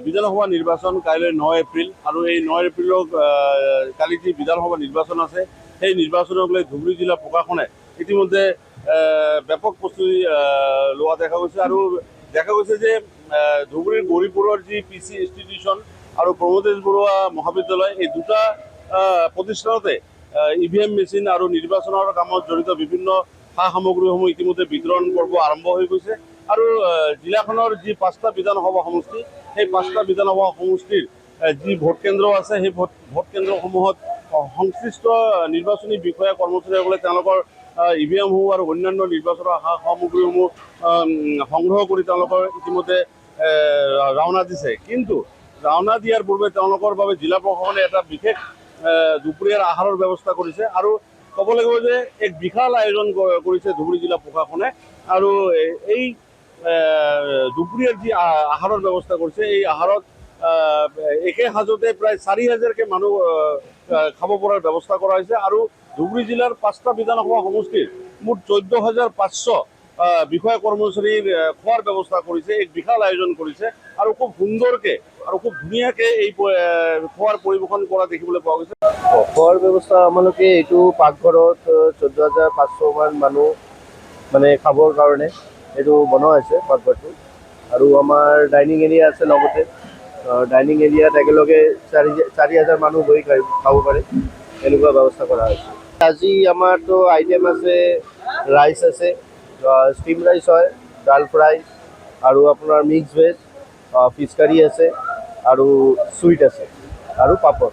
বিধানসভা নিৰ্বাচন কাইলৈ 9 এপ্ৰিল আৰু এই 9 এপ্ৰিলত কালি যি বিধানসভা নিৰ্বাচন আছে সেই নিৰ্বাচনক লৈ ধুবুৰী জিলা প্ৰশাসনে ইতিমধ্যে ব্যাপক প্ৰস্তুতি লোৱা দেখা গৈছে আৰু দেখা গৈছে যে ধুবুৰীৰ গৌৰীপুৰৰ যি PC ইনষ্টিটিউশ্যন আৰু প্ৰমোদেশ বৰুৱা মহাবিদ্যালয় এই দুটা প্ৰতিষ্ঠানতে EVM মেচিন আৰু নিৰ্বাচনৰ কামত জড়িত বিভিন্ন সা সামগ্ৰীসমূহ ইতিমধ্যে বিতৰণ পৰ্ব আৰম্ভ হৈ গৈছে আৰু জিলাখনৰ যি 5টা বিধানসভা সমষ্টি সেই 5টা বিধানসভা সমষ্টিৰ যি ভোট কেন্দ্ৰ আছে সেই ভোট কেন্দ্ৰসমূহত সংশ্লিষ্ট নিৰ্বাচনী বিষয়া কৰ্মচাৰীসকলে তেওঁলোকৰ EVMসমূহ আৰু অন্যান্য নিৰ্বাচনৰ সা সামগ্ৰীসমূহ সংগ্ৰহ কৰি তেওঁলোকৰ ইতিমধ্যে ৰাওনা দিছে। কিন্তু ৰাওনা দিয়াৰ পূৰ্বে তেওঁলোকৰ বাবে জিলা প্ৰশাসনে এটা বিশেষ দুপৰীয়াৰ আহাৰৰ ব্যৱস্থা কৰিছে আৰু ক'ব লাগিব যে এক বিশাল আয়োজন কৰিছে ধুবুৰী জিলা প্ৰশাসনে আৰু এই দুপৰীয়াৰ যি আহাৰৰ ব্যৱস্থা কৰিছে এই আহাৰত একে সাজতে প্ৰায় 4,000কে মানুহ খাব পৰাৰ ব্যৱস্থা কৰা হৈছে আৰু ধুবুৰী জিলাৰ 5টা বিধানসভা সমষ্টিৰ মুঠ 14,500 বিষয়া কৰ্মচাৰীৰ খোৱাৰ ব্যৱস্থা কৰিছে, এক বিশাল আয়োজন কৰিছে আৰু খুব সুন্দৰকে আৰু খুব ধুনীয়াকে এই খোৱাৰ পৰিৱেশন কৰা দেখিবলৈ পোৱা গৈছে। খোৱাৰ ব্যৱস্থা আমালোকে এইটো পাকঘৰত 14,500 মান মানুহ মানে খাবৰ কাৰণে এইটো বনোৱা হৈছে পাকঘৰটো আৰু আমাৰ ডাইনিং এৰিয়া আছে লগতে ডাইনিং এৰিয়াত একেলগে 4,000 মানুহ বহি খাব পাৰে এনেকুৱা ব্যৱস্থা কৰা হৈছে। আজি আমাৰতো আইটেম আছে, ৰাইচ আছে, ষ্টিম ৰাইচ হয়, ডাল ফ্ৰাই আৰু আপোনাৰ মিক্স ভেজ, ফিছ কাৰী আছে আৰু চুইট আছে আৰু পাপৰ।